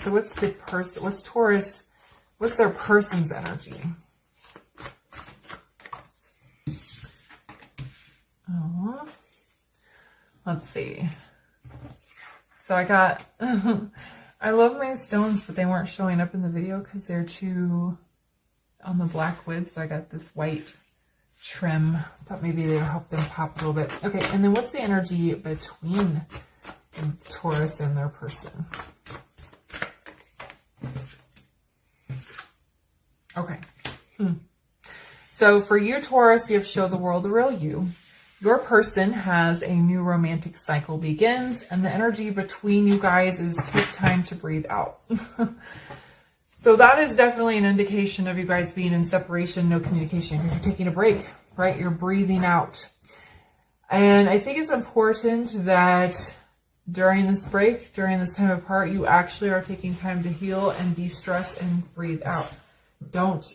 So what's the person, what's Taurus, what's their person's energy? Oh, let's see. So I got, I love my stones, but they weren't showing up in the video because they're too on the black wood. So I got this white trim. Thought maybe they would help them pop a little bit. Okay, and then what's the energy between Taurus and their person? Okay. So for you, Taurus, you have show the world the real you. Your person has a new romantic cycle begins, and the energy between you guys is take time to breathe out. So that is definitely an indication of you guys being in separation, no communication, because you're taking a break, right? You're breathing out. And I think it's important that during this break, during this time apart, you actually are taking time to heal and de-stress and breathe out. Don't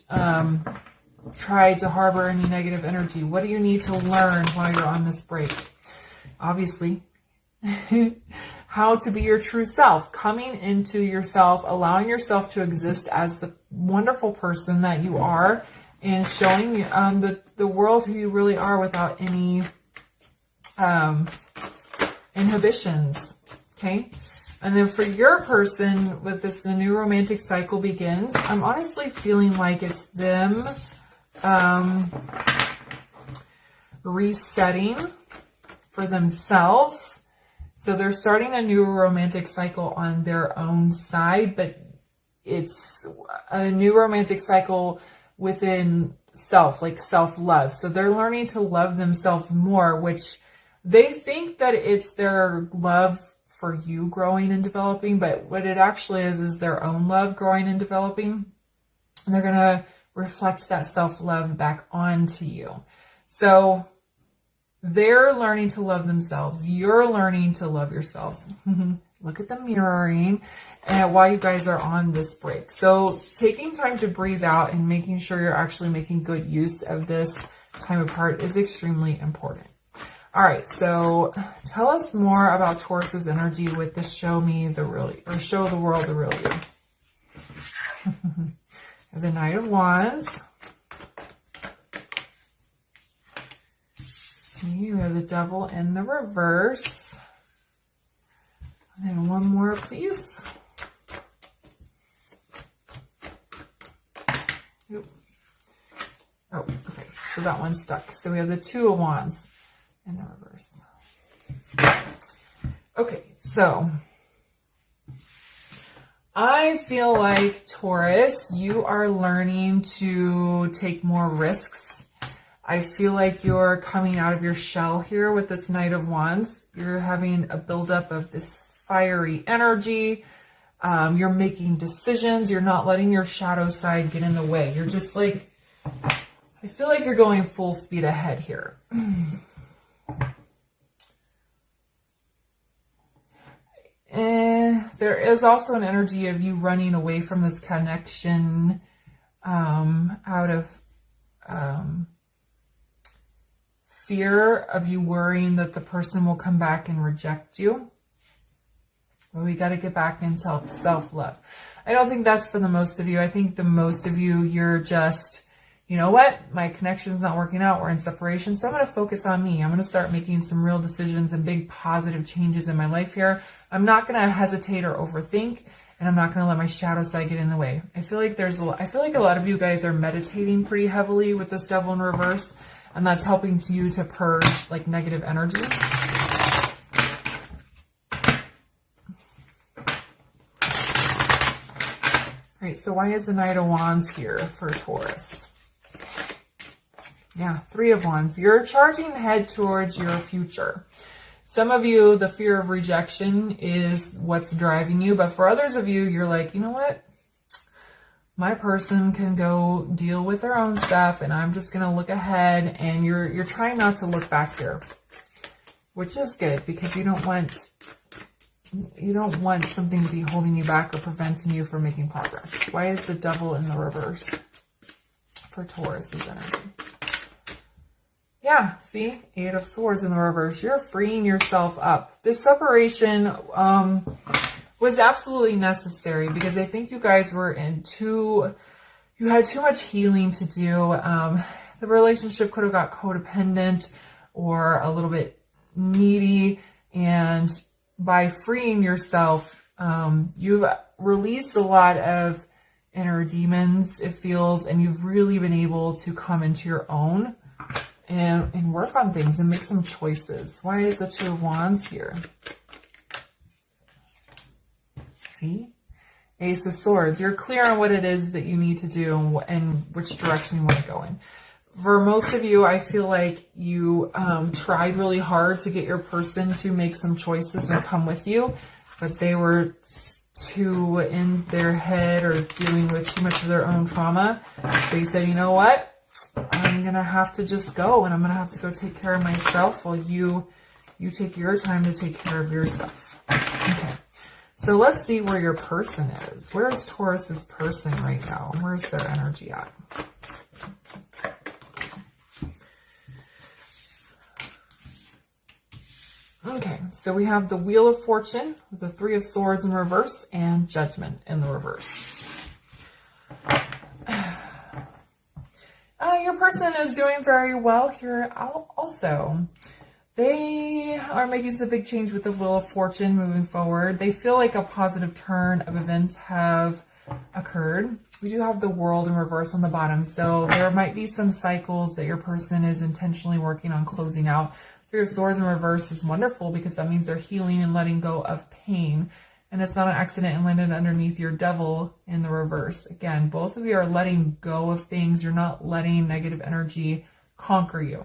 try to harbor any negative energy. What do you need to learn while you're on this break? Obviously, how to be your true self, coming into yourself, allowing yourself to exist as the wonderful person that you are, and showing the world who you really are without any inhibitions. Okay. And then for your person, with this new romantic cycle begins, I'm honestly feeling like it's them resetting for themselves. So they're starting a new romantic cycle on their own side, but it's a new romantic cycle within self, like self-love. So they're learning to love themselves more, which they think that it's their love for you growing and developing, but what it actually is their own love growing and developing. And they're going to reflect that self-love back onto you. So they're learning to love themselves. You're learning to love yourselves. Look at the mirroring while you guys are on this break. So taking time to breathe out and making sure you're actually making good use of this time apart is extremely important. All right, so tell us more about Taurus's energy with the show me the real, or show the world the real you. The Knight of Wands. See, we have the Devil in the reverse. And one more, please. Oop. Oh, okay, so that one's stuck. So we have the Two of Wands in the reverse. Okay, so I feel like, Taurus, you are learning to take more risks. I feel like you're coming out of your shell here with this Knight of Wands. You're having a buildup of this fiery energy. You're making decisions. You're not letting your shadow side get in the way. You're just like, I feel like you're going full speed ahead here. There is also an energy of you running away from this connection out of fear of you worrying that the person will come back and reject you. Well, we got to get back into self-love. I don't think that's for the most of you. I think the most of you, you're just, you know what? My connection's not working out. We're in separation. So I'm going to focus on me. I'm going to start making some real decisions and big positive changes in my life here. I'm not going to hesitate or overthink, and I'm not going to let my shadow side get in the way. I feel like I feel like a lot of you guys are meditating pretty heavily with this Devil in reverse, and that's helping you to purge like negative energy. All right, so why is the Knight of Wands here for Taurus? Yeah, Three of Wands. You're charging ahead towards your future. Some of you, the fear of rejection is what's driving you. But for others of you, you're like, you know what? My person can go deal with their own stuff, and I'm just going to look ahead. And you're trying not to look back here, which is good because you don't want something to be holding you back or preventing you from making progress. Why is the Devil in the reverse for Taurus's energy? Yeah, see? Eight of Swords in the reverse. You're freeing yourself up. This separation was absolutely necessary, because I think you guys were you had too much healing to do. The relationship could have got codependent or a little bit needy, and by freeing yourself, you've released a lot of inner demons, it feels, and you've really been able to come into your own and work on things and make some choices. Why is the Two of Wands here? See? Ace of Swords. You're clear on what it is that you need to do and which direction you want to go in. For most of you, I feel like you tried really hard to get your person to make some choices and come with you, but they were too in their head or dealing with too much of their own trauma. So you said, you know what? I'm going to have to just go, and I'm going to have to go take care of myself while you take your time to take care of yourself. Okay. So let's see where your person is. Where is Taurus's person right now? Where's their energy at? Okay, so we have the Wheel of Fortune with the Three of Swords in reverse and Judgment in the reverse. Your person is doing very well here also. They are making some big change with the Wheel of Fortune moving forward. They feel like a positive turn of events have occurred. We do have the World in reverse on the bottom, so there might be some cycles that your person is intentionally working on closing out. Three of Swords in reverse is wonderful because that means they're healing and letting go of pain. And it's not an accident and landed underneath your Devil in the reverse. Again, both of you are letting go of things. You're not letting negative energy conquer you.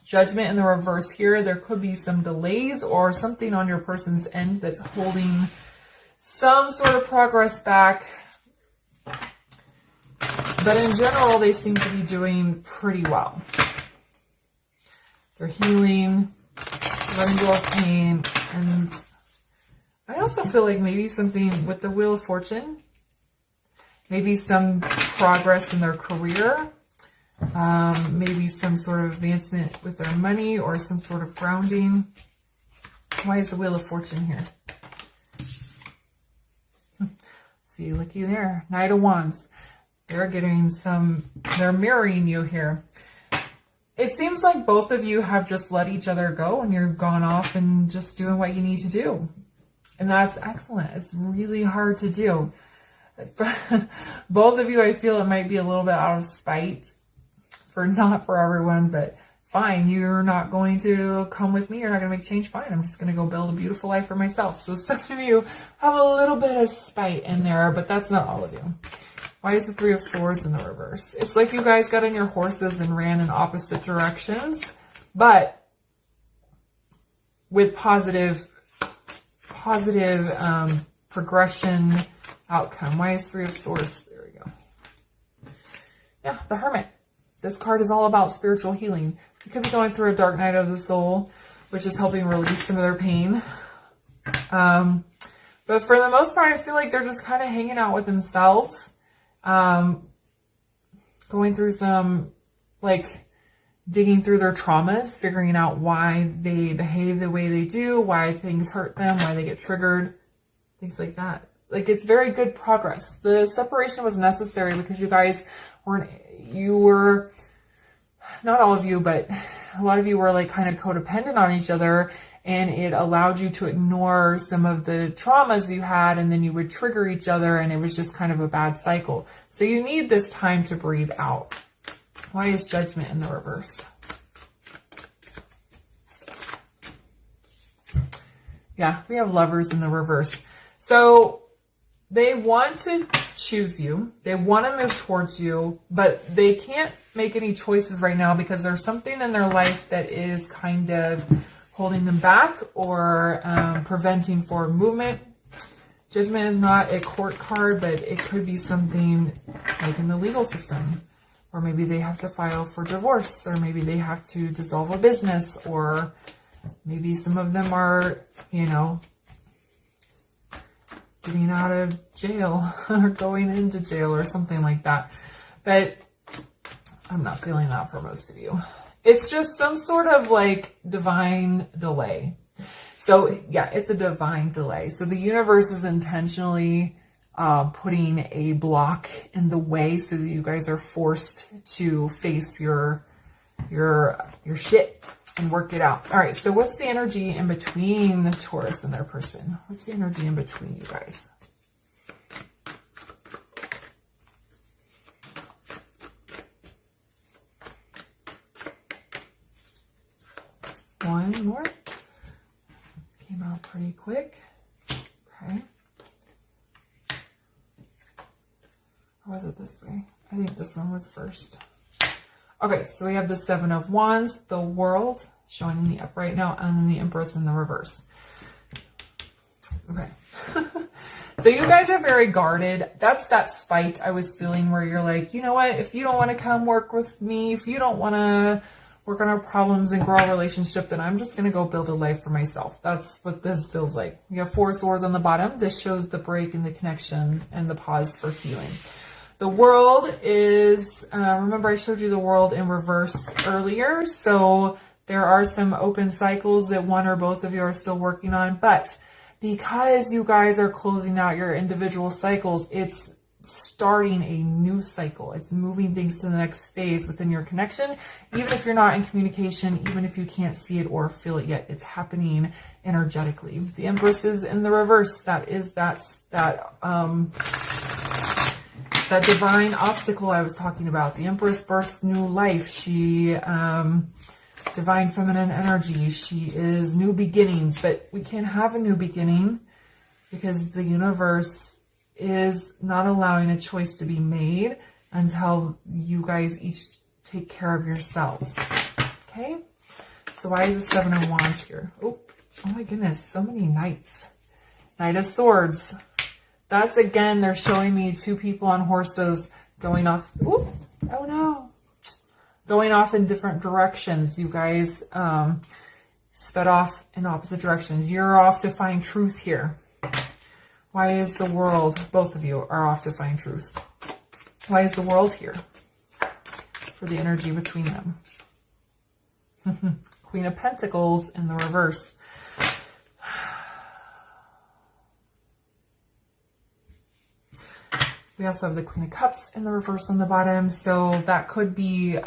Judgment in the reverse here. There could be some delays or something on your person's end that's holding some sort of progress back. But in general, they seem to be doing pretty well. They're healing, letting go of pain, and I also feel like maybe something with the Wheel of Fortune, maybe some progress in their career, maybe some sort of advancement with their money or some sort of grounding. Why is the Wheel of Fortune here? See, looky there, Knight of Wands. They're getting they're mirroring you here. It seems like both of you have just let each other go and you're gone off and just doing what you need to do. And that's excellent. It's really hard to do. Both of you, I feel it might be a little bit out of spite, not for everyone, but fine. You're not going to come with me. You're not going to make change. Fine. I'm just going to go build a beautiful life for myself. So some of you have a little bit of spite in there, but that's not all of you. Why is the Three of Swords in the reverse? It's like you guys got on your horses and ran in opposite directions, but with positive progression outcome. Why is Three of Swords? There we go. Yeah, the Hermit. This card is all about spiritual healing. You could be going through a dark night of the soul, which is helping release some of their pain. But for the most part, I feel like they're just kind of hanging out with themselves. Going through some, like, digging through their traumas, figuring out why they behave the way they do, why things hurt them, why they get triggered, things like that. Like, it's very good progress. The separation was necessary because you guys were, not all of you, but a lot of you were like kind of codependent on each other, and it allowed you to ignore some of the traumas you had, and then you would trigger each other, and it was just kind of a bad cycle. So you need this time to breathe out. Why is Judgment in the reverse? Yeah, we have Lovers in the reverse. So they want to choose you. They want to move towards you, but they can't make any choices right now because there's something in their life that is kind of holding them back or preventing forward movement. Judgment is not a court card, but it could be something like in the legal system. Or maybe they have to file for divorce, or maybe they have to dissolve a business, or maybe some of them are, you know, getting out of jail or going into jail or something like that. But I'm not feeling that for most of you. It's just some sort of like divine delay. So yeah, it's a divine delay. So the universe is intentionally putting a block in the way so that you guys are forced to face your shit and work it out. All right, so what's the energy in between the Taurus and their person? What's the energy in between you guys? One more. Came out pretty quick. Okay. Or was it this way? I think this one was first. Okay, so we have the Seven of Wands, the World, showing in the upright now, and then the Empress in the reverse. Okay. So you guys are very guarded. That's that spite I was feeling where you're like, you know what? If you don't want to come work with me, if you don't want to work on our problems and grow a relationship, then I'm just going to go build a life for myself. That's what this feels like. We have 4 swords on the bottom. This shows the break and the connection and the pause for healing. The World is, remember I showed you the World in reverse earlier. So there are some open cycles that one or both of you are still working on. But because you guys are closing out your individual cycles, it's starting a new cycle. It's moving things to the next phase within your connection. Even if you're not in communication, even if you can't see it or feel it yet, it's happening energetically. The Empress is in the reverse. That divine obstacle I was talking about. The Empress births new life. She, divine feminine energy. She is new beginnings, but we can't have a new beginning because the universe is not allowing a choice to be made until you guys each take care of yourselves. Okay? So why is the Seven of Wands here? Oh my goodness, so many knights. Knight of Swords. That's, again, they're showing me 2 people on horses going off. Ooh, oh no. Going off in different directions. You guys sped off in opposite directions. You're off to find truth here. Why is the World, both of you are off to find truth. Why is the World here? For the energy between them. Queen of Pentacles in the reverse. We also have the Queen of Cups in the reverse on the bottom. So that could be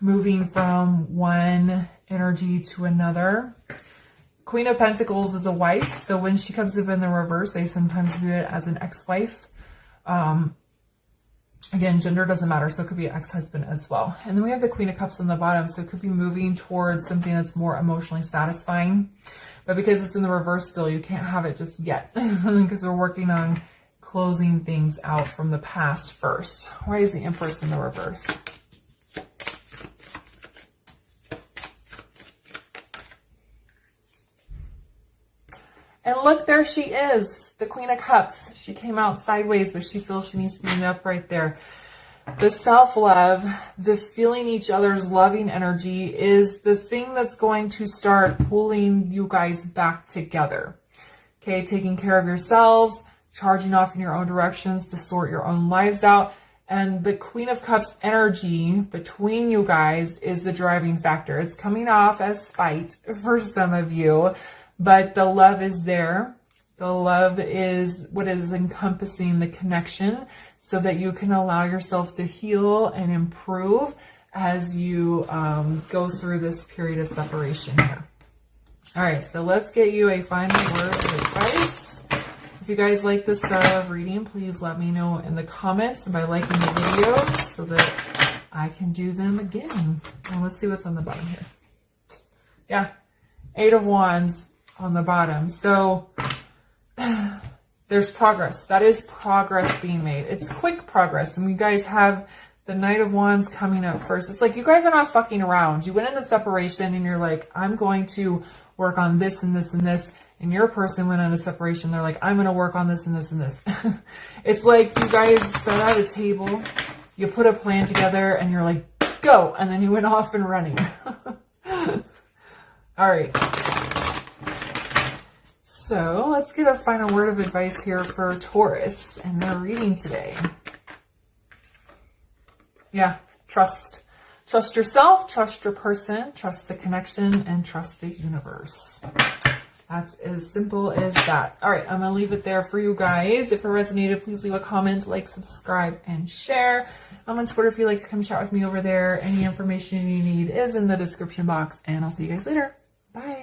moving from one energy to another. Queen of Pentacles is a wife. So when she comes up in the reverse, I sometimes view it as an ex-wife. Again, gender doesn't matter. So it could be an ex-husband as well. And then we have the Queen of Cups on the bottom. So it could be moving towards something that's more emotionally satisfying. But because it's in the reverse still, you can't have it just yet. Because we're working on closing things out from the past first. Why is the Empress in the reverse? And look, there she is, the Queen of Cups. She came out sideways, but she feels she needs to be in the upright there. The self-love, the feeling each other's loving energy is the thing that's going to start pulling you guys back together. Okay, taking care of yourselves, charging off in your own directions to sort your own lives out. And the Queen of Cups energy between you guys is the driving factor. It's coming off as spite for some of you, but the love is there. The love is what is encompassing the connection so that you can allow yourselves to heal and improve as you go through this period of separation here. All right, so let's get you a final word of advice. If you guys like this style of reading, please let me know in the comments and by liking the video so that I can do them again. And let's see what's on the bottom here. Yeah, 8 of Wands on the bottom. So there's progress. That is progress being made. It's quick progress. And you guys have the Knight of Wands coming up first. It's like you guys are not fucking around. You went into separation and you're like, I'm going to work on this and this and this. And your person went into separation. They're like, I'm going to work on this and this and this. It's like you guys set out a table. You put a plan together and you're like, go. And then you went off and running. All right. So let's get a final word of advice here for Taurus and their reading today. Yeah, trust. Trust yourself, trust your person, trust the connection, and trust the universe. That's as simple as that. All right, I'm going to leave it there for you guys. If it resonated, please leave a comment, like, subscribe, and share. I'm on Twitter if you'd like to come chat with me over there. Any information you need is in the description box, and I'll see you guys later. Bye.